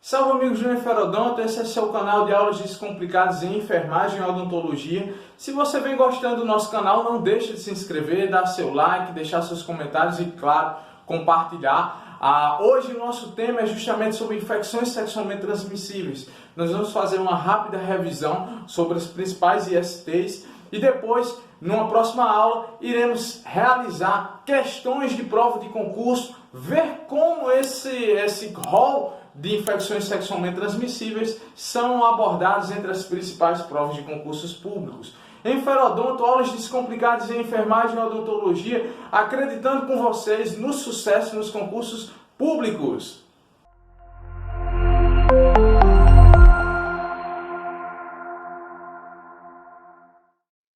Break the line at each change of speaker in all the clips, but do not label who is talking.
Salve amigos do Enferodonto, esse é seu canal de aulas descomplicadas em enfermagem e odontologia. Se você vem gostando do nosso canal, não deixe de se inscrever, dar seu like, deixar seus comentários e, claro, compartilhar. Hoje o nosso tema é justamente sobre infecções sexualmente transmissíveis. Nós vamos fazer uma rápida revisão sobre as principais ISTs e depois, numa próxima aula, iremos realizar questões de prova de concurso, ver como esse rol de infecções sexualmente transmissíveis são abordados entre as principais provas de concursos públicos. Enferodonto, aulas descomplicadas em enfermagem e odontologia, acreditando com vocês no sucesso nos concursos públicos.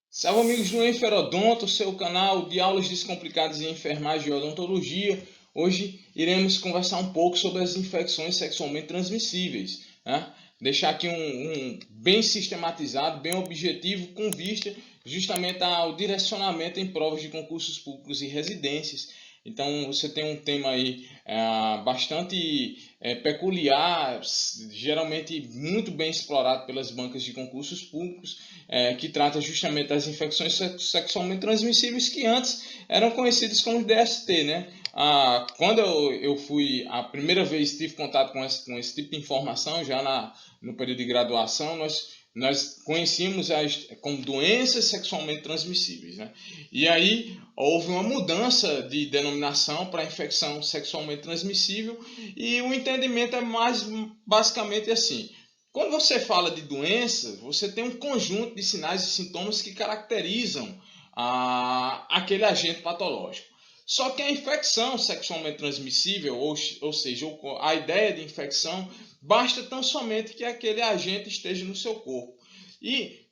Salve amigos do Enferodonto, seu canal de aulas descomplicadas em enfermagem e odontologia. Hoje iremos conversar um pouco sobre as infecções sexualmente transmissíveis, né? Deixar aqui um bem sistematizado, bem objetivo, com vista justamente ao direcionamento em provas de concursos públicos e residências. Então você tem um tema aí bastante peculiar, geralmente muito bem explorado pelas bancas de concursos públicos, que trata justamente das infecções sexualmente transmissíveis que antes eram conhecidas como DST, né? Quando eu fui a primeira vez tive contato com esse tipo de informação, já no período de graduação, nós conhecíamos como doenças sexualmente transmissíveis, né? E aí houve uma mudança de denominação para infecção sexualmente transmissível e o entendimento é mais basicamente assim. Quando você fala de doença, você tem um conjunto de sinais e sintomas que caracterizam aquele agente patológico. Só que a infecção sexualmente transmissível, ou seja, a ideia de infecção, basta tão somente que aquele agente esteja no seu corpo. E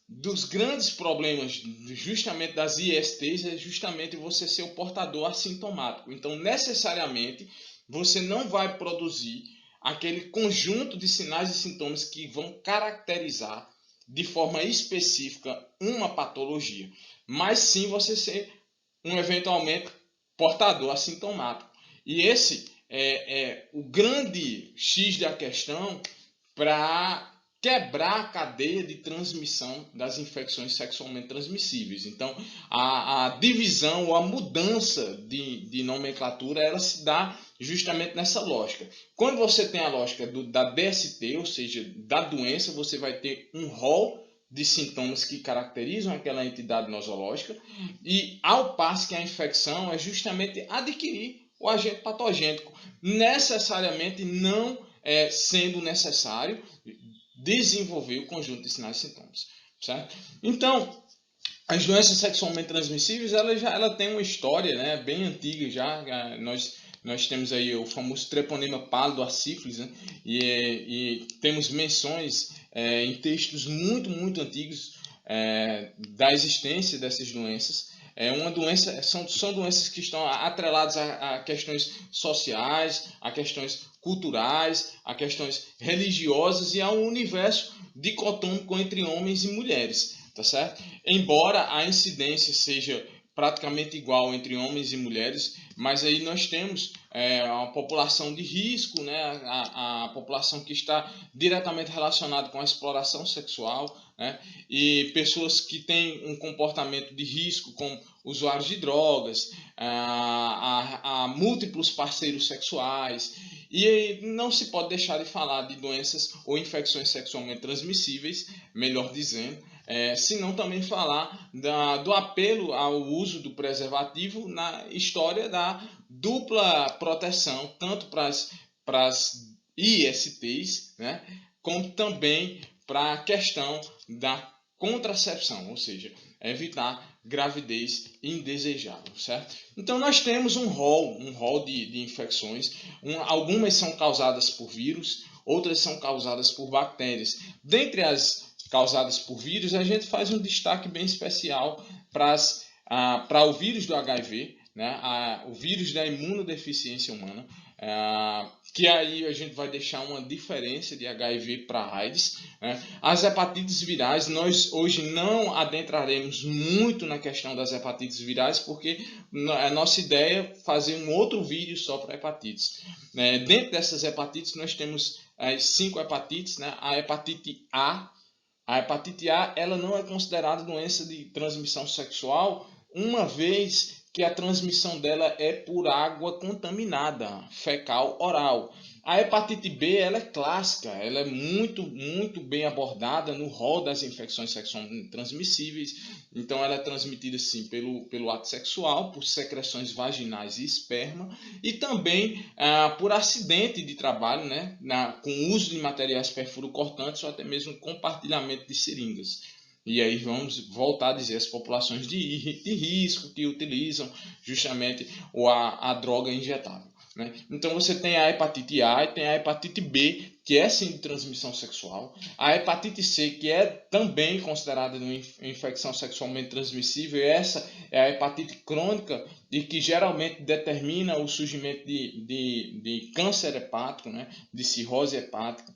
dos grandes problemas justamente das ISTs é justamente você ser o portador assintomático. Então, necessariamente, você não vai produzir aquele conjunto de sinais e sintomas que vão caracterizar de forma específica uma patologia, mas sim você ser eventualmente portador assintomático. E esse é o grande X da questão para quebrar a cadeia de transmissão das infecções sexualmente transmissíveis. Então, a divisão ou a mudança de nomenclatura, ela se dá justamente nessa lógica. Quando você tem a lógica da DST, ou seja, da doença, você vai ter um rol de sintomas que caracterizam aquela entidade nosológica, e ao passo que a infecção é justamente adquirir o agente patogênico, necessariamente não sendo necessário desenvolver o conjunto de sinais e sintomas, certo? Então, as doenças sexualmente transmissíveis, ela tem uma história, né, bem antiga já. Nós temos aí o famoso treponema pálido, a sífilis, né? E temos menções em textos muito, muito antigos da existência dessas doenças. São doenças que estão atreladas a questões sociais, a questões culturais, a questões religiosas e a um universo dicotômico entre homens e mulheres, tá certo? Embora a incidência seja praticamente igual entre homens e mulheres, mas aí nós temos a população de risco, né? A população que está diretamente relacionada com a exploração sexual, né? E pessoas que têm um comportamento de risco, como usuários de drogas, a múltiplos parceiros sexuais. E não se pode deixar de falar de doenças ou infecções sexualmente transmissíveis, melhor dizendo, senão também falar do apelo ao uso do preservativo na história da dupla proteção, tanto para as ISTs, né, como também para a questão da contracepção, ou seja, evitar gravidez indesejável, certo? Então nós temos um rol de infecções, algumas são causadas por vírus, outras são causadas por bactérias. Dentre as causadas por vírus, a gente faz um destaque bem especial para o vírus do HIV, né? O vírus da imunodeficiência humana, que aí a gente vai deixar uma diferença de HIV para AIDS, né? As hepatites virais, nós hoje não adentraremos muito na questão das hepatites virais, porque a nossa ideia é fazer um outro vídeo só para hepatites. Dentro dessas hepatites, nós temos as 5 hepatites, né? A hepatite A. A hepatite A, ela não é considerada doença de transmissão sexual, uma vez que a transmissão dela é por água contaminada, fecal oral. A hepatite B, ela é clássica, ela é muito bem abordada no rol das infecções sexualmente transmissíveis. Então ela é transmitida sim pelo ato sexual, por secreções vaginais e esperma, e também por acidente de trabalho, né, com uso de materiais perfurocortantes ou até mesmo compartilhamento de seringas. E aí vamos voltar a dizer as populações de risco que utilizam justamente a droga injetável, né? Então você tem a hepatite A e tem a hepatite B, que é sim de transmissão sexual. A hepatite C, que é também considerada uma infecção sexualmente transmissível. Essa é a hepatite crônica e que geralmente determina o surgimento de câncer hepático, né? De cirrose hepática.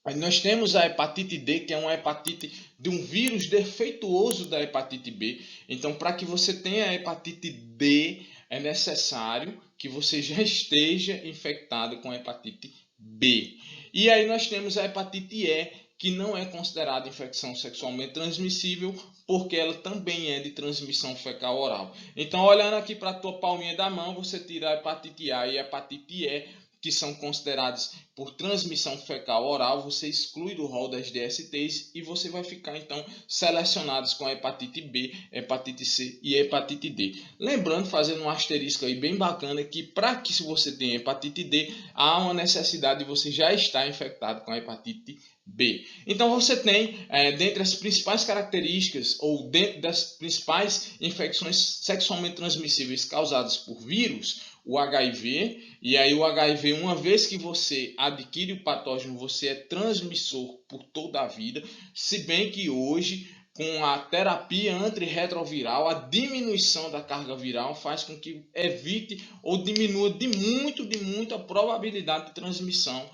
Aí nós temos a hepatite D, que é uma hepatite de um vírus defeituoso da hepatite B. Então, para que você tenha a hepatite D, é necessário que você já esteja infectado com a hepatite B. E aí nós temos a hepatite E, que não é considerada infecção sexualmente transmissível, porque ela também é de transmissão fecal oral. Então, olhando aqui para a tua palminha da mão, você tira a hepatite A e a hepatite E, que são considerados por transmissão fecal oral, você exclui do rol das DSTs e você vai ficar então selecionados com a hepatite B, hepatite C e hepatite D. Lembrando, fazendo um asterisco aí bem bacana, que para que se você tenha hepatite D, há uma necessidade de você já estar infectado com a hepatite B. Então você tem, dentre as principais características ou dentro das principais infecções sexualmente transmissíveis causadas por vírus, o HIV, e aí o HIV, uma vez que você adquire o patógeno, você é transmissor por toda a vida, se bem que hoje, com a terapia antirretroviral, a diminuição da carga viral faz com que evite ou diminua de muito a probabilidade de transmissão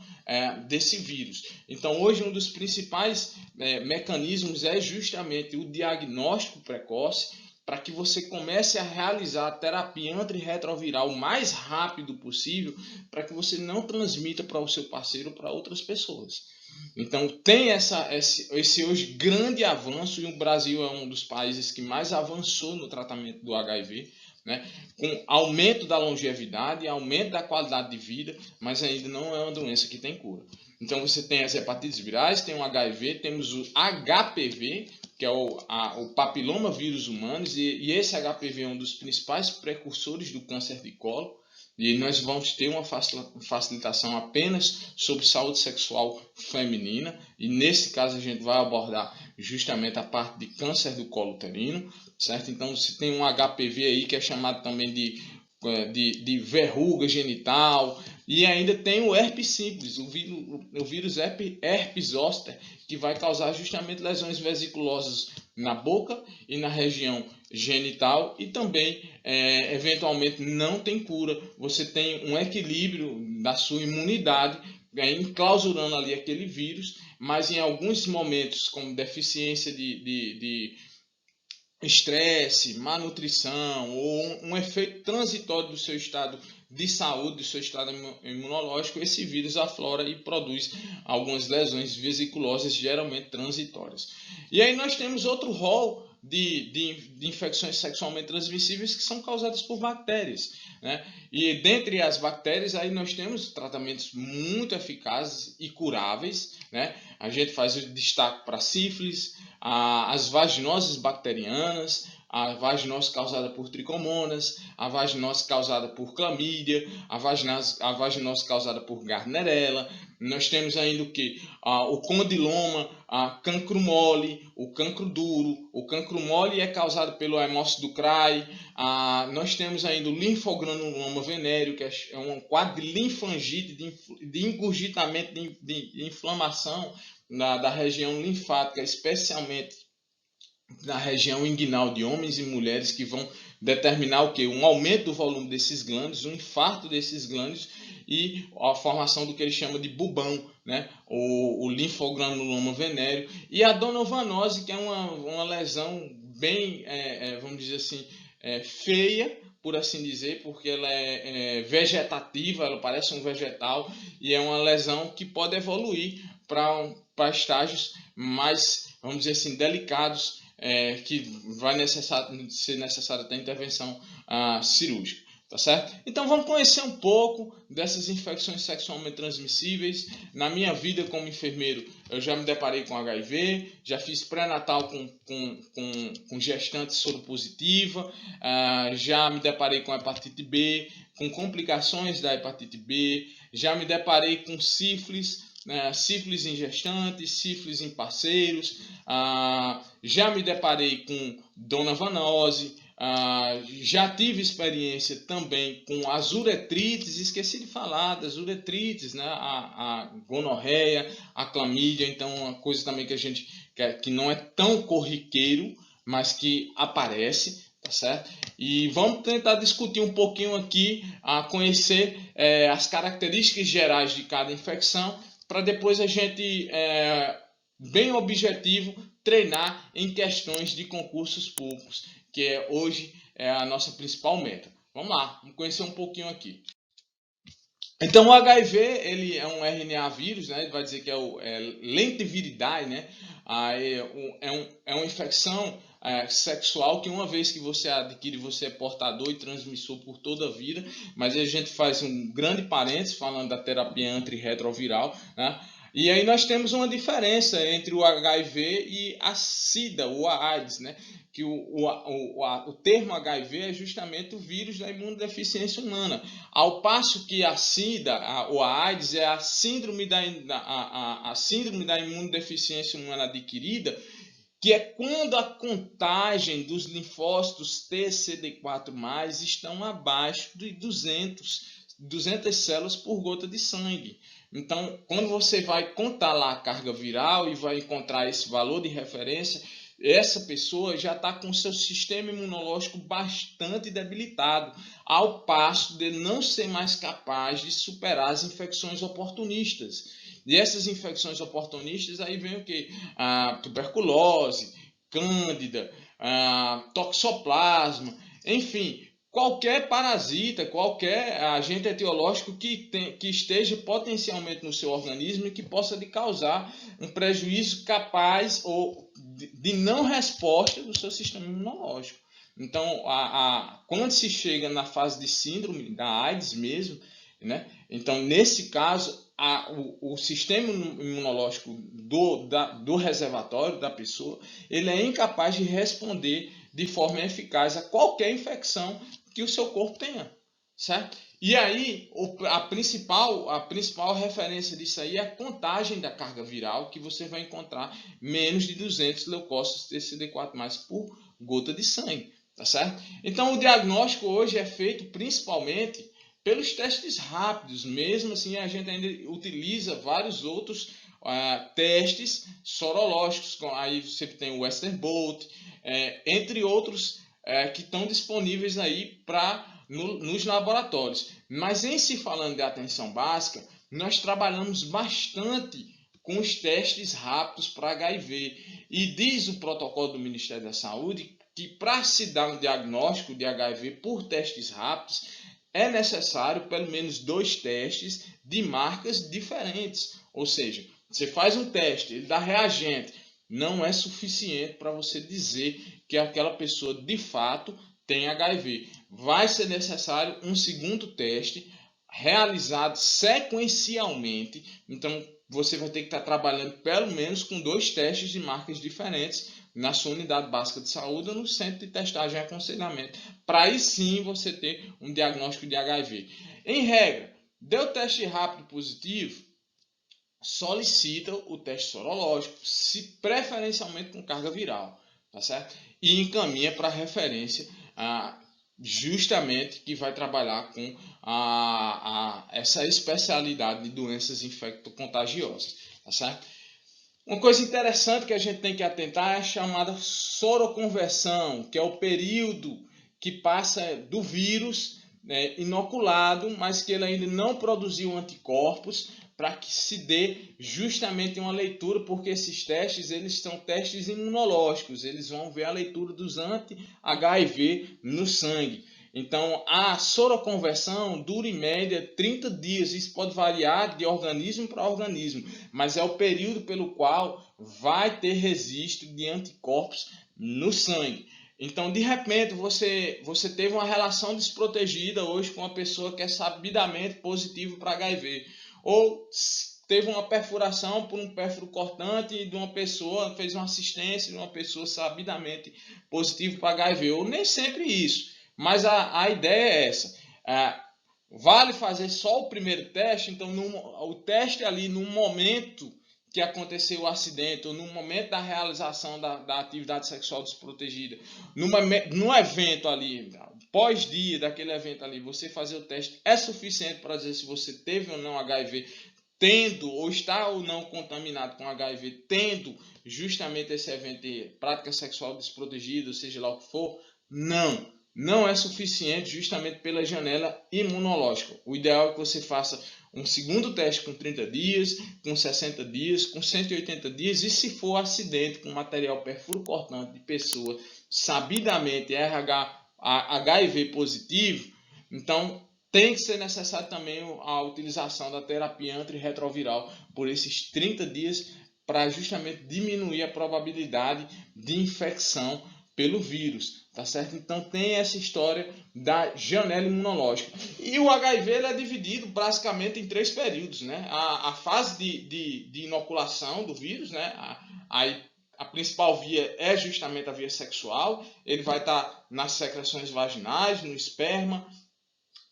desse vírus. Então hoje um dos principais mecanismos é justamente o diagnóstico precoce, para que você comece a realizar a terapia antirretroviral o mais rápido possível, para que você não transmita para o seu parceiro ou para outras pessoas. Então tem esse hoje grande avanço, e o Brasil é um dos países que mais avançou no tratamento do HIV, né? Com aumento da longevidade, aumento da qualidade de vida, mas ainda não é uma doença que tem cura. Então você tem as hepatites virais, tem o HIV, temos o HPV, que é o papiloma vírus humanos, e esse HPV é um dos principais precursores do câncer de colo, e nós vamos ter uma facilitação apenas sobre saúde sexual feminina, e nesse caso a gente vai abordar justamente a parte de câncer do colo uterino, certo? Então você tem um HPV aí que é chamado também de verruga genital, e ainda tem o herpes simples, o vírus herpes zoster, que vai causar justamente lesões vesiculosas na boca e na região genital, e também eventualmente não tem cura. Você tem um equilíbrio da sua imunidade, enclausurando ali aquele vírus, mas em alguns momentos, como deficiência de estresse, malnutrição ou um efeito transitório do seu estado de saúde, do seu estado imunológico, esse vírus aflora e produz algumas lesões vesiculosas, geralmente transitórias. E aí nós temos outro rol de infecções sexualmente transmissíveis que são causadas por bactérias, né? E dentre as bactérias aí nós temos tratamentos muito eficazes e curáveis, né? A gente faz o destaque para sífilis, as vaginoses bacterianas, a vaginose causada por tricomonas, a vaginose causada por clamídia, a vaginose causada por gardnerella. Nós temos ainda o que? O condiloma, a cancro mole, o cancro duro. O cancro mole é causado pelo hemócito do Cray. Nós temos ainda o linfogranuloma venéreo, que é um quadro de linfangite, de engurgitamento, de inflamação da região linfática, especialmente na região inguinal de homens e mulheres que vão determinar o quê? Um aumento do volume desses glândulos, um infarto desses glândulos e a formação do que ele chama de bubão, né? O linfogranuloma venéreo, e a donovanose, que é uma lesão bem, vamos dizer assim, feia, por assim dizer, porque ela é vegetativa, ela parece um vegetal, e é uma lesão que pode evoluir para estágios mais, vamos dizer assim, delicados, que vai ser necessária até intervenção cirúrgica. Tá certo? Então vamos conhecer um pouco dessas infecções sexualmente transmissíveis. Na minha vida como enfermeiro, eu já me deparei com HIV, já fiz pré-natal com gestante soropositiva, já me deparei com hepatite B, com complicações da hepatite B, já me deparei com sífilis, sífilis em gestantes, sífilis em parceiros, já me deparei com donovanose, já tive experiência também com as uretrites, esqueci de falar das uretrites, né? A gonorreia, a clamídia, então uma coisa também que não é tão corriqueiro, mas que aparece, tá certo? E vamos tentar discutir um pouquinho aqui, conhecer as características gerais de cada infecção, para depois a gente, bem objetivo, treinar em questões de concursos públicos, que hoje é a nossa principal meta. Vamos lá, vamos conhecer um pouquinho aqui. Então o HIV, ele é um RNA vírus, né? Ele vai dizer que é lentiviridade, né? É uma infecção sexual que uma vez que você adquire, você é portador e transmissor por toda a vida, mas a gente faz um grande parênteses falando da terapia antirretroviral, né? E aí nós temos uma diferença entre o HIV e a SIDA, ou a AIDS, né? Que o termo HIV é justamente o vírus da imunodeficiência humana, ao passo que a SIDA, ou a AIDS, é a síndrome da imunodeficiência humana adquirida, que é quando a contagem dos linfócitos TCD4+, estão abaixo de 200 células por gota de sangue. Então, quando você vai contar lá a carga viral e vai encontrar esse valor de referência, essa pessoa já está com seu sistema imunológico bastante debilitado, ao passo de não ser mais capaz de superar as infecções oportunistas. E essas infecções oportunistas, aí vem o quê? Tuberculose, cândida, toxoplasma, enfim, qualquer parasita, qualquer agente etiológico que esteja potencialmente no seu organismo e que possa lhe causar um prejuízo capaz ou de não resposta do seu sistema imunológico. Então, quando se chega na fase de síndrome da AIDS mesmo, né? Então, nesse caso, o sistema imunológico do reservatório da pessoa, ele é incapaz de responder de forma eficaz a qualquer infecção que o seu corpo tenha, certo? E aí, a principal referência disso aí é a contagem da carga viral, que você vai encontrar menos de 200 leucócitos TCD4+, por gota de sangue, tá certo? Então, o diagnóstico hoje é feito principalmente pelos testes rápidos. Mesmo assim, a gente ainda utiliza vários outros testes sorológicos. Aí você tem o Western Blot, entre outros que estão disponíveis aí nos laboratórios. Mas em se falando de atenção básica, nós trabalhamos bastante com os testes rápidos para HIV. E diz o protocolo do Ministério da Saúde que para se dar um diagnóstico de HIV por testes rápidos, é necessário pelo menos 2 testes de marcas diferentes. Ou seja, você faz um teste, ele dá reagente, não é suficiente para você dizer que aquela pessoa de fato tem HIV. Vai ser necessário um segundo teste realizado sequencialmente. Então você vai ter que estar trabalhando pelo menos com 2 testes de marcas diferentes na sua unidade básica de saúde ou no centro de testagem e aconselhamento, para aí sim você ter um diagnóstico de HIV. Em regra, deu teste rápido positivo, solicita o teste sorológico, preferencialmente com carga viral, tá certo? E encaminha para referência justamente que vai trabalhar com essa especialidade de doenças infecto-contagiosas, tá certo? Uma coisa interessante que a gente tem que atentar é a chamada soroconversão, que é o período que passa do vírus, né, inoculado, mas que ele ainda não produziu anticorpos, para que se dê justamente uma leitura, porque esses testes eles são testes imunológicos, eles vão ver a leitura dos anti-HIV no sangue. Então, a soroconversão dura em média 30 dias, isso pode variar de organismo para organismo, mas é o período pelo qual vai ter registro de anticorpos no sangue. Então, de repente, você teve uma relação desprotegida hoje com uma pessoa que é sabidamente positiva para HIV, ou teve uma perfuração por um pérfuro cortante de uma pessoa, fez uma assistência de uma pessoa sabidamente positiva para HIV, ou nem sempre isso, mas a ideia é essa. Vale fazer só o primeiro teste, então o teste ali no momento que aconteceu o acidente, ou no momento da realização da atividade sexual desprotegida, no evento ali, pós-dia daquele evento ali, você fazer o teste é suficiente para dizer se você teve ou não HIV, tendo ou está ou não contaminado com HIV, tendo justamente esse evento de prática sexual desprotegida, seja lá o que for. Não é suficiente justamente pela janela imunológica. O ideal é que você faça um segundo teste com 30 dias, com 60 dias, com 180 dias, e se for acidente com material perfuro cortante de pessoa sabidamente HIV positivo, então tem que ser necessário também a utilização da terapia antirretroviral por esses 30 dias para justamente diminuir a probabilidade de infecção pelo vírus, tá certo? Então tem essa história da janela imunológica. E o HIV ele é dividido basicamente em 3 períodos, né? A fase de inoculação do vírus, né? A principal via é justamente a via sexual. Ele vai estar nas secreções vaginais, no esperma,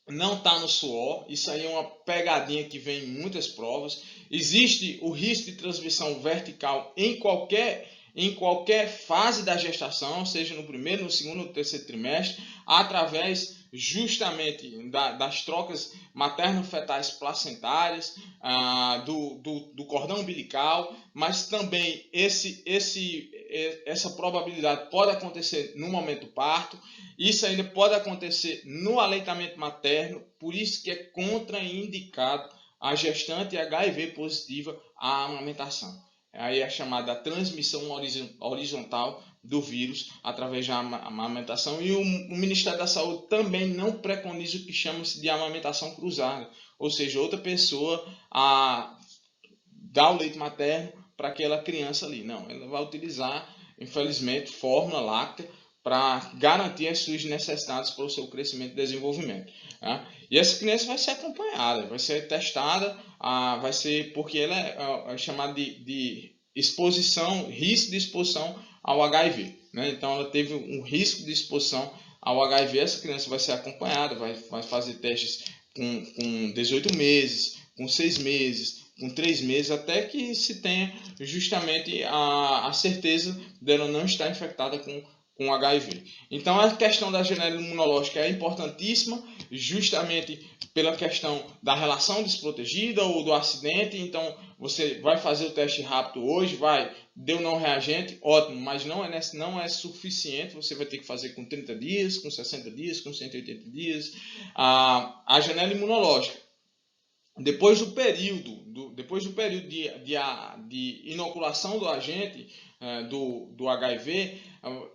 não está no suor. Isso aí é uma pegadinha que vem em muitas provas. Existe o risco de transmissão vertical em qualquer fase da gestação, seja no primeiro, no segundo ou terceiro trimestre, através justamente das trocas materno-fetais placentárias, do cordão umbilical, mas também essa probabilidade pode acontecer no momento do parto. Isso ainda pode acontecer no aleitamento materno, por isso que é contraindicado a gestante HIV positiva à amamentação. Aí é chamada transmissão horizontal do vírus através da amamentação, e o Ministério da Saúde também não preconiza o que chama-se de amamentação cruzada, ou seja, outra pessoa dá o leite materno para aquela criança ali. Não, ela vai utilizar, infelizmente, fórmula láctea para garantir as suas necessidades para o seu crescimento e desenvolvimento. Tá? E essa criança vai ser acompanhada, vai ser testada, vai ser, porque ela é chamada de exposição, risco de exposição ao HIV. Né? Então ela teve um risco de exposição ao HIV, essa criança vai ser acompanhada, vai fazer testes com 18 meses, com 6 meses, com 3 meses, até que se tenha justamente a certeza dela não estar infectada com HIV. Então a questão da janela imunológica é importantíssima, justamente pela questão da relação desprotegida ou do acidente. Então você vai fazer o teste rápido hoje, deu não reagente, ótimo, mas não é suficiente, você vai ter que fazer com 30 dias, com 60 dias, com 180 dias. A janela imunológica, depois do período de inoculação do agente, do HIV,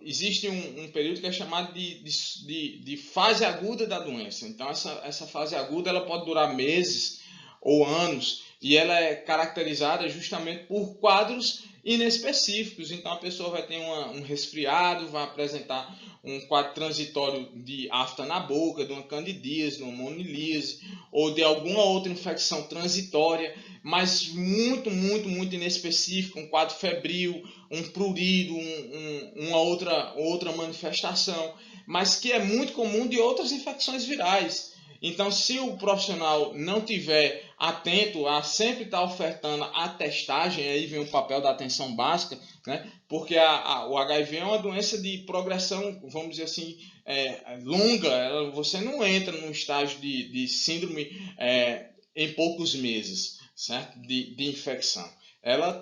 existe um período que é chamado de fase aguda da doença. Então essa fase aguda ela pode durar meses ou anos, e ela é caracterizada justamente por quadros inespecíficos. Então a pessoa vai ter um resfriado, vai apresentar um quadro transitório de afta na boca, de uma candidíase, de uma monilise, ou de alguma outra infecção transitória, mas muito inespecífico, um quadro febril, um prurido, uma outra manifestação, mas que é muito comum de outras infecções virais. Então, se o profissional não tiver atento a sempre estar ofertando a testagem, aí vem o papel da atenção básica, né? Porque o HIV é uma doença de progressão, vamos dizer assim, longa. Você não entra num estágio de síndrome em poucos meses, certo? De infecção.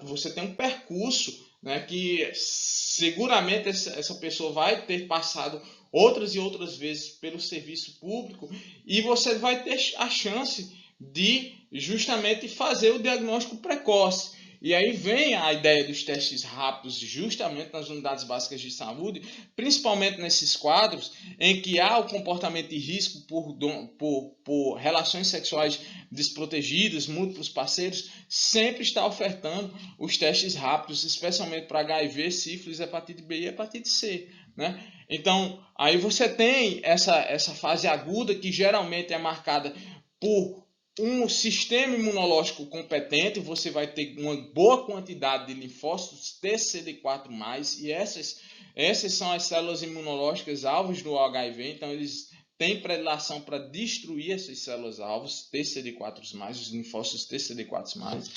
Você tem um percurso, né, que seguramente essa pessoa vai ter passado outras e outras vezes pelo serviço público, e você vai ter a chance de justamente fazer o diagnóstico precoce. E aí vem a ideia dos testes rápidos justamente nas unidades básicas de saúde, principalmente nesses quadros em que há o comportamento de risco por relações sexuais desprotegidas, múltiplos parceiros, sempre está ofertando os testes rápidos, especialmente para HIV, sífilis, hepatite B e hepatite C, né? Então, aí você tem essa fase aguda que geralmente é marcada por um sistema imunológico competente, você vai ter uma boa quantidade de linfócitos TCD4+, e essas são as células imunológicas alvos do HIV, então eles têm predileção para destruir essas células alvos TCD4+, os linfócitos TCD4+,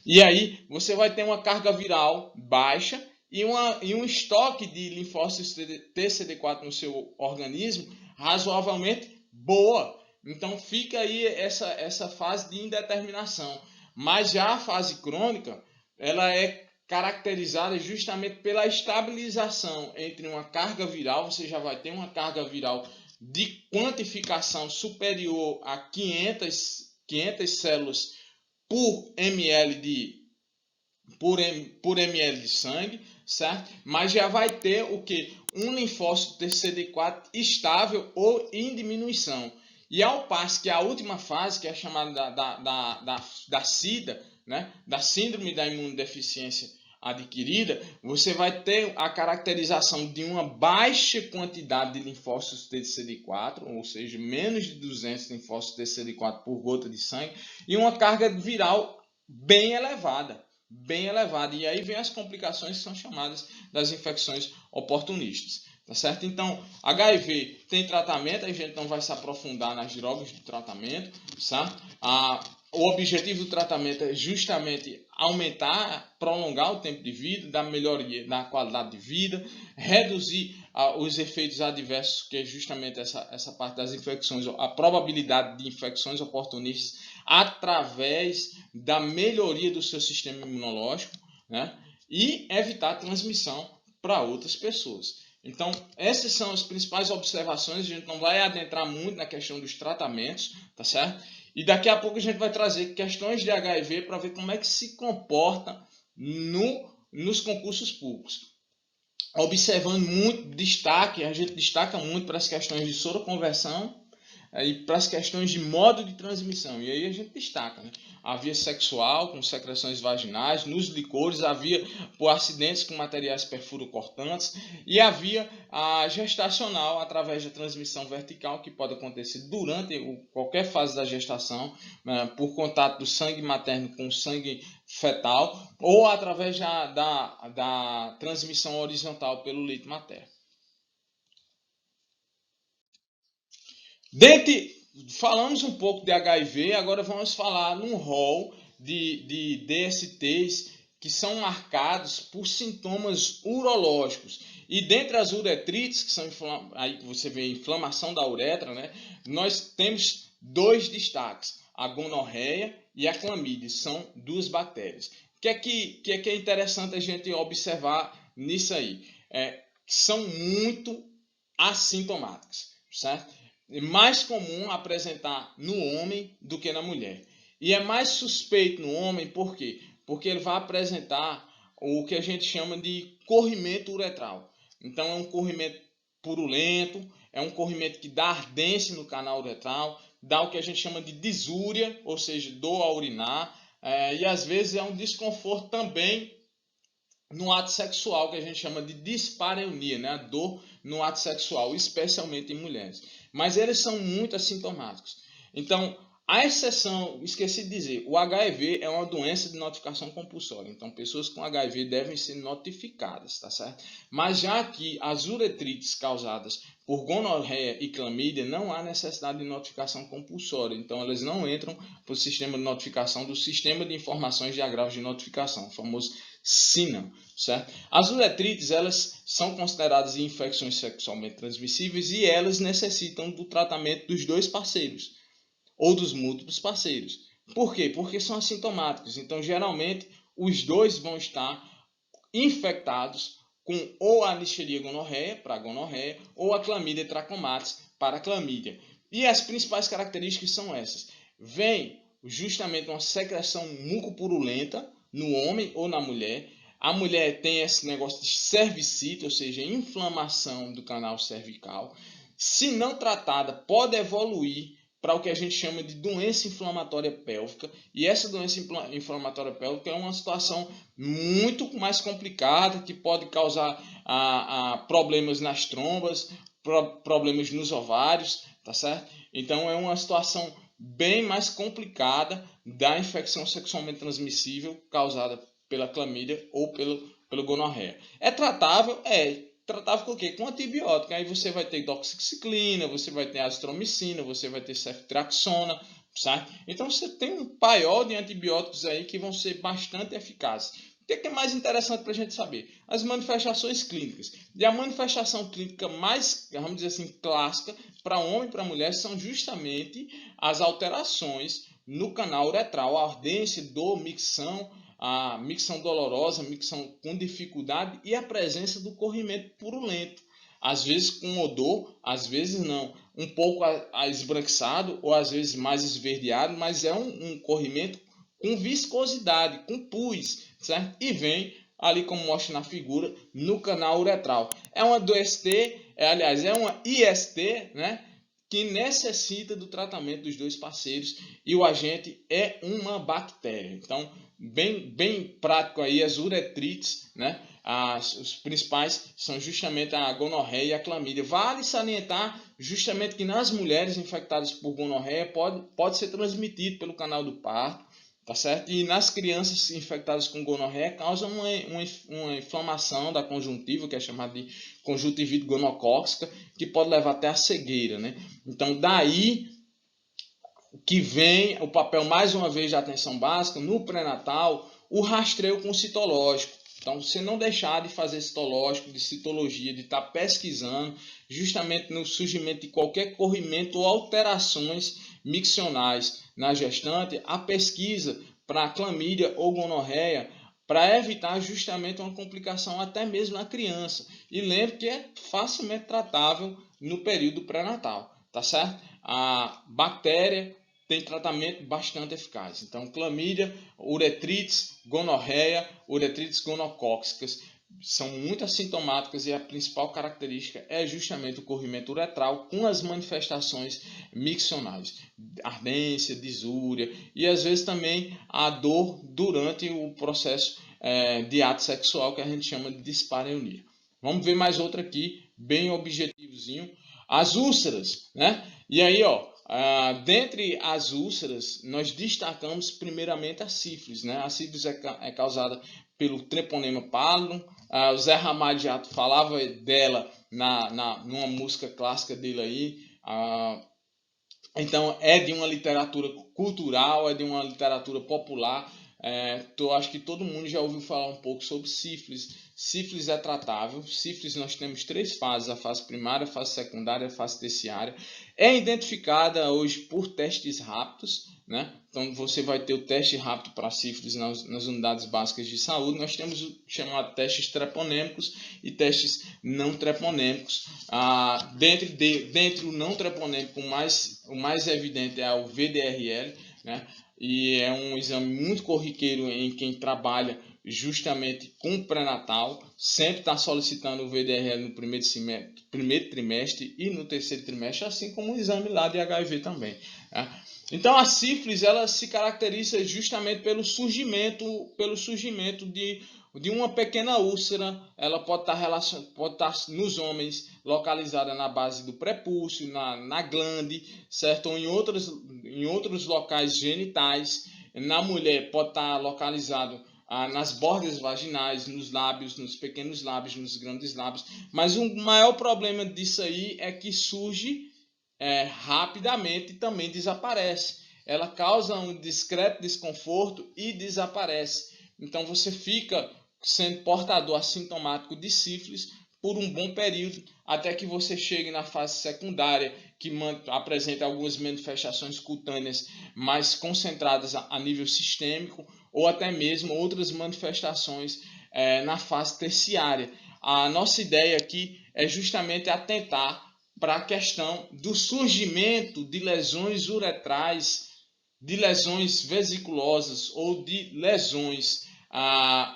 e aí você vai ter uma carga viral baixa e um estoque de linfócitos TCD4 no seu organismo razoavelmente boa. Então fica aí essa fase de indeterminação. Mas já a fase crônica, ela é caracterizada justamente pela estabilização entre uma carga viral, você já vai ter uma carga viral de quantificação superior a 500 células por ml de sangue, certo? Mas já vai ter o que? Um linfócito TCD4 estável ou em diminuição. E ao passo que a última fase, que é chamada da SIDA, né, da Síndrome da Imunodeficiência Adquirida, você vai ter a caracterização de uma baixa quantidade de linfócitos TCD4, ou seja, menos de 200 linfócitos TCD4 por gota de sangue, e uma carga viral bem elevada. E aí vem as complicações que são chamadas das infecções oportunistas. Tá certo? Então, HIV tem tratamento, a gente não vai se aprofundar nas drogas do tratamento, certo? O objetivo do tratamento é justamente aumentar, prolongar o tempo de vida, dar melhoria na qualidade de vida, reduzir os efeitos adversos, que é justamente essa parte das infecções, a probabilidade de infecções oportunistas através da melhoria do seu sistema imunológico, né? E evitar a transmissão para outras pessoas. Então, essas são as principais observações. A gente não vai adentrar muito na questão dos tratamentos, tá certo? E daqui a pouco a gente vai trazer questões de HIV para ver como é que se comporta nos concursos públicos. Observando muito destaque, a gente destaca muito para as questões de soroconversão e para as questões de modo de transmissão. E aí a gente destaca, né? A via sexual, com secreções vaginais, nos licores, a via por acidentes com materiais perfurocortantes e a via gestacional, através da transmissão vertical, que pode acontecer durante qualquer fase da gestação, né, por contato do sangue materno com o sangue fetal, ou através da transmissão horizontal pelo leite materno. Falamos um pouco de HIV, agora vamos falar num rol de DSTs que são marcados por sintomas urológicos. E dentre as uretrites, que são aí você vê inflamação da uretra, né? Nós temos dois destaques, a gonorreia e a clamídia, são duas bactérias. O que é interessante a gente observar nisso aí? São muito assintomáticas, certo? É mais comum apresentar no homem do que na mulher. E é mais suspeito no homem, por quê? Porque ele vai apresentar o que a gente chama de corrimento uretral. Então é um corrimento purulento, é um corrimento que dá ardência no canal uretral, dá o que a gente chama de disúria, ou seja, dor ao urinar, e às vezes é um desconforto também no ato sexual, que a gente chama de dispareunia, né? A dor no ato sexual, especialmente em mulheres. Mas eles são muito assintomáticos. Então, a exceção, esqueci de dizer, o HIV é uma doença de notificação compulsória. Então, pessoas com HIV devem ser notificadas, tá certo? Mas já que as uretrites causadas por gonorreia e clamídia, não há necessidade de notificação compulsória. Então, elas não entram para o sistema de notificação do Sistema de Informações de Agravos de Notificação, o famoso SINAM, certo? As uretrites, elas são consideradas infecções sexualmente transmissíveis e elas necessitam do tratamento dos dois parceiros ou dos múltiplos parceiros. Por quê? Porque são assintomáticos. Então, geralmente, os dois vão estar infectados com ou a Listeria gonorreia, para gonorreia, ou a Chlamydia trachomatis, para clamídia. E as principais características são essas. Vem justamente uma secreção mucopurulenta no homem ou na mulher. A mulher tem esse negócio de cervicite, ou seja, inflamação do canal cervical. Se não tratada, pode evoluir para o que a gente chama de doença inflamatória pélvica. E essa doença inflamatória pélvica é uma situação muito mais complicada, que pode causar problemas nas trombas, problemas nos ovários, tá certo? Então é uma situação bem mais complicada da infecção sexualmente transmissível causada pela clamídia ou pelo gonorreia. É tratável? É. Tratável com o quê? Com antibiótico. Aí você vai ter doxiciclina, você vai ter azitromicina, você vai ter ceftriaxona, certo? Então você tem um paiol de antibióticos aí que vão ser bastante eficazes. O que é mais interessante para a gente saber? As manifestações clínicas. E a manifestação clínica mais, vamos dizer assim, clássica para homem e para mulher são justamente as alterações no canal uretral, a ardência, dor, micção, a micção dolorosa, micção com dificuldade e a presença do corrimento purulento. Às vezes com odor, às vezes não. Um pouco esbranquiçado ou às vezes mais esverdeado, mas é um corrimento com viscosidade, com pus, certo? E vem ali, como mostra na figura, no canal uretral. É uma DST, é uma IST, né? Que necessita do tratamento dos dois parceiros e o agente é uma bactéria. Então, bem prático aí as uretrites, né? Os principais são justamente a gonorreia e a clamídia. Vale salientar justamente que nas mulheres infectadas por gonorreia pode ser transmitido pelo canal do parto, tá certo? E nas crianças infectadas com gonorreia causa uma inflamação da conjuntiva, que é chamada de conjuntivite gonocócica, que pode levar até a cegueira, né? Então, daí que vem o papel, mais uma vez, de atenção básica, no pré-natal, o rastreio com citológico. Então, você não deixar de fazer citológico, de citologia, de estar pesquisando, justamente no surgimento de qualquer corrimento ou alterações miccionais na gestante, a pesquisa para clamídia ou gonorreia, para evitar justamente uma complicação até mesmo na criança. E lembre que é facilmente tratável no período pré-natal, tá certo? A bactéria tem tratamento bastante eficaz. Então, clamídia, uretrites, gonorreia, uretrites gonocócicas são muito assintomáticas e a principal característica é justamente o corrimento uretral com as manifestações miccionais, ardência, disúria e às vezes também a dor durante o processo de ato sexual, que a gente chama de dispareunia. Vamos ver mais outra aqui, bem objetivozinho. As úlceras, né? E aí, ó, dentre as úlceras, nós destacamos primeiramente a sífilis, né? A sífilis é causada pelo Treponema pallidum. O Zé Ramalho já falava dela numa música clássica dele aí. Então, é de uma literatura cultural, é de uma literatura popular. Acho que todo mundo já ouviu falar um pouco sobre sífilis. Sífilis é tratável. Sífilis nós temos 3 fases: a fase primária, a fase secundária, a fase terciária. É identificada hoje por testes rápidos, né? Então você vai ter o teste rápido para sífilis nas unidades básicas de saúde. Nós temos o chamado testes treponêmicos e testes não treponêmicos. Dentre o não treponêmico, o mais evidente é o VDRL, né? E é um exame muito corriqueiro em quem trabalha justamente com pré-natal. Sempre está solicitando o VDRL no primeiro trimestre e no terceiro trimestre, assim como o exame lá de HIV também, né? Então a sífilis ela se caracteriza justamente pelo surgimento de uma pequena úlcera. Ela pode estar nos homens localizada na base do prepúcio, na glande, certo? Ou em outros locais genitais. Na mulher pode estar localizado nas bordas vaginais, nos lábios, nos pequenos lábios, nos grandes lábios. Mas o maior problema disso aí é que surge rapidamente e também desaparece. Ela causa um discreto desconforto e desaparece. Então você fica sendo portador assintomático de sífilis por um bom período, até que você chegue na fase secundária, que apresenta algumas manifestações cutâneas mais concentradas a nível sistêmico, ou até mesmo outras manifestações na fase terciária. a nossa ideia aqui é justamente atentar para a questão do surgimento de lesões uretrais, de lesões vesiculosas ou de lesões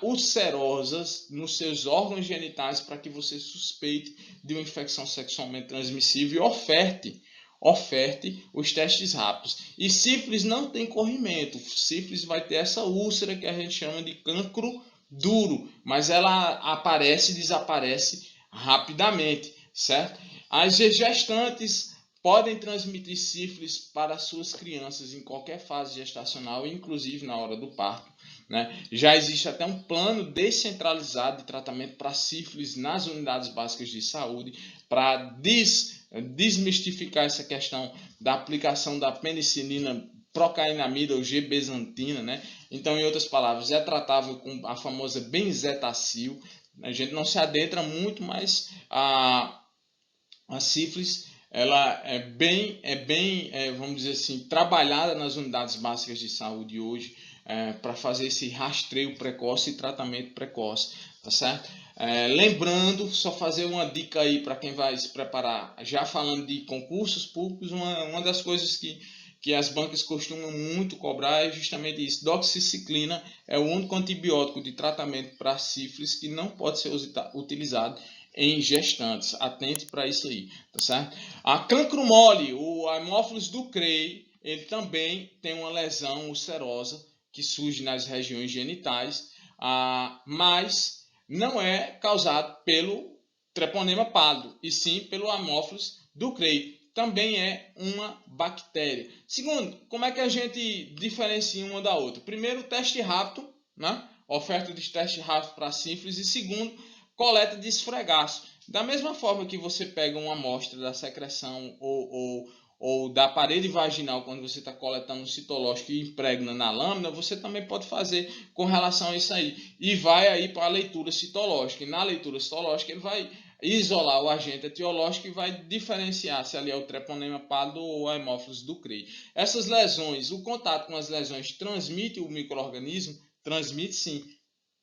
ulcerosas nos seus órgãos genitais, para que você suspeite de uma infecção sexualmente transmissível e oferte os testes rápidos. E sífilis não tem corrimento. Sífilis vai ter essa úlcera que a gente chama de cancro duro, mas ela aparece e desaparece rapidamente, certo? As gestantes podem transmitir sífilis para suas crianças em qualquer fase gestacional, inclusive na hora do parto, né? Já existe até um plano descentralizado de tratamento para sífilis nas unidades básicas de saúde, para desmistificar essa questão da aplicação da penicilina, procainamida ou G-benzatina, né? Então, em outras palavras, é tratável com a famosa benzetacil. A gente não se adentra muito, mas a sífilis ela vamos dizer assim, trabalhada nas unidades básicas de saúde hoje, para fazer esse rastreio precoce e tratamento precoce, tá certo? Lembrando, só fazer uma dica aí para quem vai se preparar, já falando de concursos públicos, uma das coisas que as bancas costumam muito cobrar é justamente isso. Doxiciclina é o único antibiótico de tratamento para sífilis que não pode ser utilizado em gestantes. Atente para isso aí, tá certo? A cancro mole, o Haemophilus ducreyi, ele também tem uma lesão ulcerosa que surge nas regiões genitais, mas não é causado pelo treponema pálido, e sim pelo Haemophilus ducreyi. Também é uma bactéria. Segundo, como é que a gente diferencia uma da outra? Primeiro, teste rápido, né? Oferta de teste rápido para sífilis. E segundo, coleta de esfregaço. Da mesma forma que você pega uma amostra da secreção ou da parede vaginal, quando você está coletando um citológico e impregna na lâmina, você também pode fazer com relação a isso aí. E vai aí para a leitura citológica. E na leitura citológica ele vai isolar o agente etiológico e vai diferenciar se ali é o treponema pálido ou o Haemophilus ducreyi. Essas lesões, o contato com as lesões transmite o micro-organismo? Transmite sim.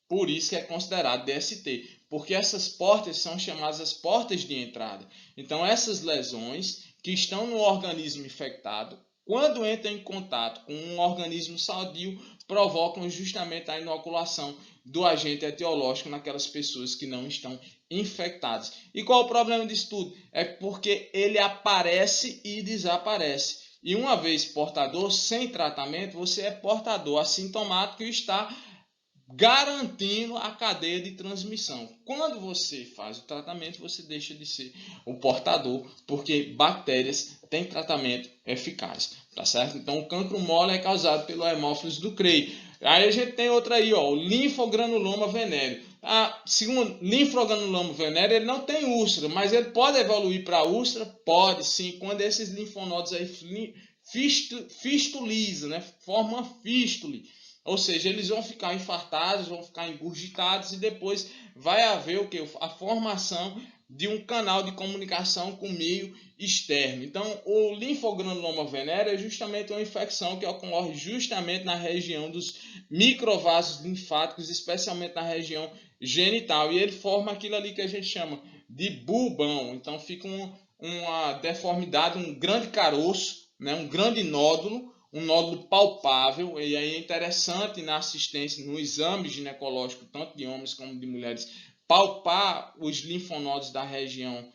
Por isso que é considerado DST, porque essas portas são chamadas as portas de entrada. Então essas lesões que estão no organismo infectado, quando entram em contato com um organismo sadio, provocam justamente a inoculação do agente etiológico naquelas pessoas que não estão infectadas. E qual o problema disso tudo? É porque ele aparece e desaparece. E uma vez portador, sem tratamento, você é portador assintomático e está garantindo a cadeia de transmissão. Quando você faz o tratamento, você deixa de ser o portador, porque bactérias têm tratamento eficaz, tá certo? Então, o cancro mole é causado pelo Haemophilus ducreyi. Aí a gente tem outra aí, ó, o linfogranuloma venéreo. Segundo, linfogranuloma venéreo, ele não tem úlcera, mas ele pode evoluir para úlcera? Pode, sim, quando esses linfonodos aí fistulizam, né? Forma fístule. Ou seja, eles vão ficar infartados, vão ficar engurgitados e depois vai haver o que? A formação de um canal de comunicação com o meio externo. Então, o linfogranuloma venéreo é justamente uma infecção que ocorre justamente na região dos microvasos linfáticos, especialmente na região genital. E ele forma aquilo ali que a gente chama de bulbão. Então, fica uma deformidade, um grande caroço, né? Um grande nódulo, um nódulo palpável, e aí é interessante na assistência, no exame ginecológico, tanto de homens como de mulheres, palpar os linfonodos da região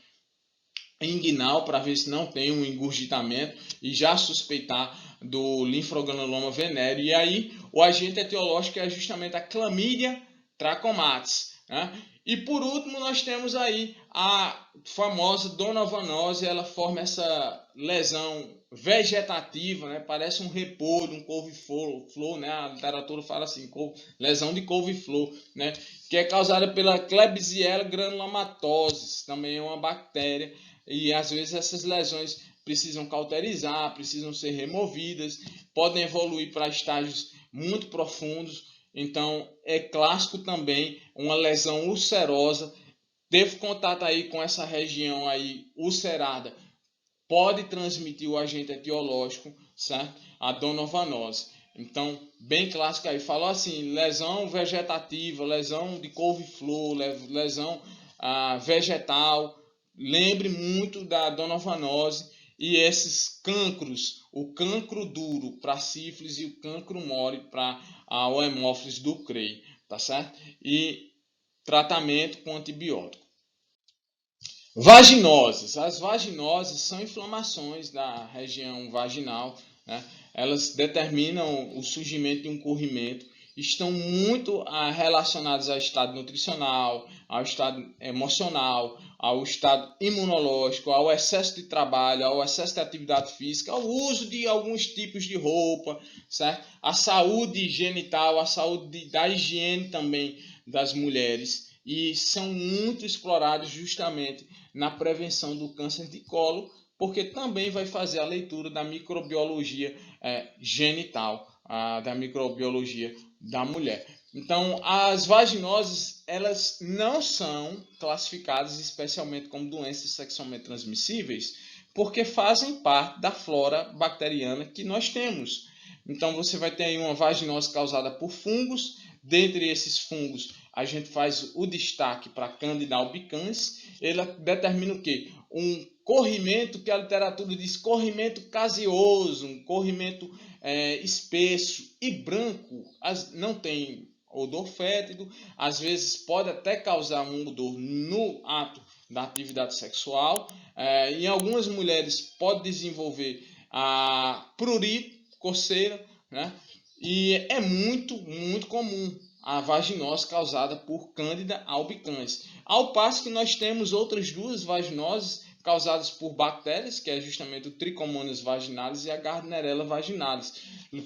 inguinal para ver se não tem um engurgitamento e já suspeitar do linfogranuloma venéreo. E aí o agente etiológico é justamente a Chlamydia trachomatis, né? E por último nós temos aí a famosa donovanose. Ela forma essa lesão vegetativa, né? Parece um repolho, um couve-flor, né? A literatura fala assim, lesão de couve-flor, né? Que é causada pela Klebsiella granulomatosis, também é uma bactéria, e às vezes essas lesões precisam cauterizar, precisam ser removidas, podem evoluir para estágios muito profundos. Então, é clássico também uma lesão ulcerosa. Teve contato aí com essa região aí ulcerada, pode transmitir o agente etiológico, certo? A donovanose. Então, bem clássico aí. Falou assim, lesão vegetativa, lesão de couve-flor, lesão vegetal. Lembre muito da donovanose e esses cancros, o cancro duro para sífilis e o cancro mole para o hemófilis do Crey, tá certo? E tratamento com antibiótico. Vaginoses. As vaginoses são inflamações da região vaginal, né? Elas determinam o surgimento de um corrimento, estão muito relacionadas ao estado nutricional, ao estado emocional, ao estado imunológico, ao excesso de trabalho, ao excesso de atividade física, ao uso de alguns tipos de roupa, certo? A saúde genital, a saúde da higiene também das mulheres, e são muito explorados justamente na prevenção do câncer de colo, porque também vai fazer a leitura da microbiologia genital, da microbiologia da mulher. Então, as vaginoses, elas não são classificadas especialmente como doenças sexualmente transmissíveis, porque fazem parte da flora bacteriana que nós temos. Então, você vai ter aí uma vaginose causada por fungos. Dentre esses fungos, a gente faz o destaque para Candida albicans. Ele determina o quê? Um corrimento que a literatura diz corrimento caseoso, um corrimento espesso e branco. Não tem odor fétido, às vezes pode até causar um odor no ato da atividade sexual. Em algumas mulheres pode desenvolver a prurito, coceira, né? E é muito comum a vaginose causada por Candida albicans. Ao passo que nós temos outras duas vaginoses causadas por bactérias, que é justamente o Trichomonas vaginalis e a Gardnerella vaginalis,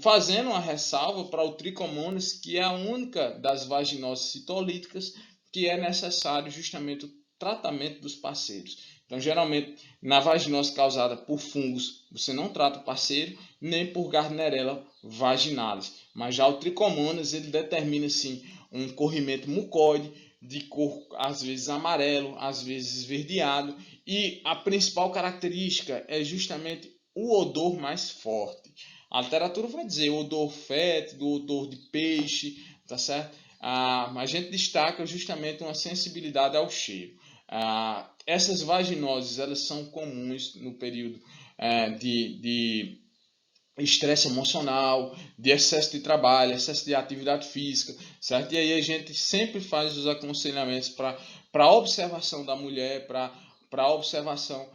fazendo uma ressalva para o Trichomonas, que é a única das vaginoses citolíticas que é necessário justamente o tratamento dos parceiros. Então, geralmente, na vaginose causada por fungos, você não trata o parceiro, nem por Gardnerella vaginalis. Mas já o Trichomonas, ele determina, sim, um corrimento mucoide, de cor, às vezes amarelo, às vezes esverdeado. E a principal característica é justamente o odor mais forte. A literatura vai dizer odor fétido, odor de peixe, tá certo? A gente destaca justamente uma sensibilidade ao cheiro. Essas vaginoses, elas são comuns no período de estresse emocional, de excesso de trabalho, excesso de atividade física, certo? E aí a gente sempre faz os aconselhamentos para a observação da mulher, para a observação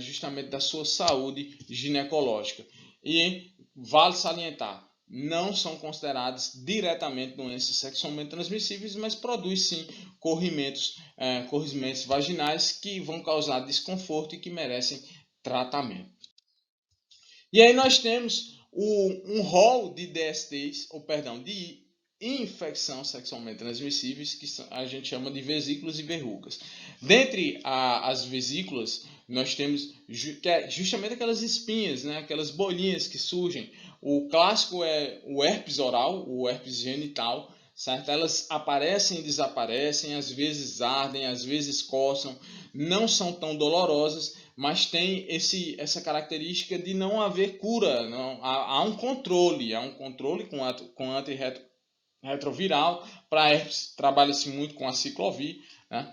justamente da sua saúde ginecológica. E vale salientar, não são consideradas diretamente doenças sexualmente transmissíveis, mas produz sim corrimentos vaginais que vão causar desconforto e que merecem tratamento. E aí nós temos um rol de DSTs, de infecção sexualmente transmissíveis, que a gente chama de vesículas e verrugas. Dentre as vesículas, nós temos justamente aquelas espinhas, né? Aquelas bolinhas que surgem. O clássico é o herpes oral, o herpes genital, certo? Elas aparecem e desaparecem, às vezes ardem, às vezes coçam, não são tão dolorosas, mas tem essa característica de não haver cura. Não, há um controle com antirretroviral. Para herpes, trabalha-se muito com a ciclovir, né?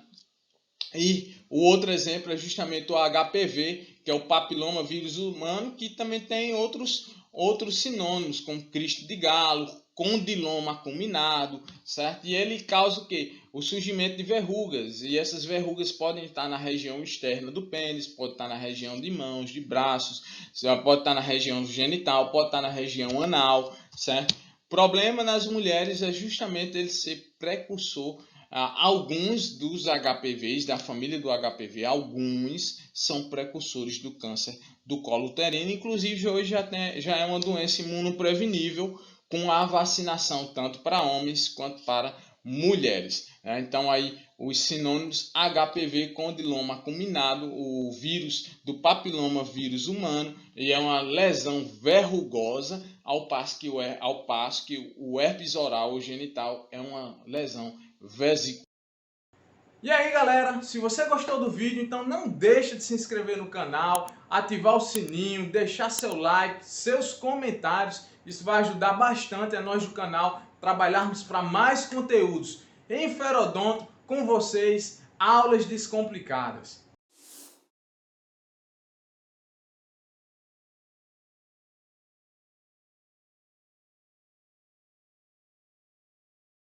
E o outro exemplo é justamente o HPV, que é o papiloma vírus humano, que também tem outros sinônimos, como Cristo de Galo, condiloma acuminado, certo? E ele causa o quê? O surgimento de verrugas. E essas verrugas podem estar na região externa do pênis, pode estar na região de mãos, de braços, pode estar na região genital, pode estar na região anal, certo? O problema nas mulheres é justamente ele ser precursor. Alguns dos HPVs, da família do HPV, alguns são precursores do câncer do colo uterino. Inclusive, hoje já é uma doença imunoprevenível com a vacinação tanto para homens quanto para mulheres. Então, aí os sinônimos HPV, condiloma acuminado, o vírus do papiloma vírus humano, e é uma lesão verrugosa, ao passo que o herpes oral ou genital é uma lesão vesicular.
E aí galera, se você gostou do vídeo, então não deixa de se inscrever no canal, ativar o sininho, deixar seu like, seus comentários. Isso vai ajudar bastante a nós do canal trabalharmos para mais conteúdos em Ferodonto com vocês Aulas Descomplicadas.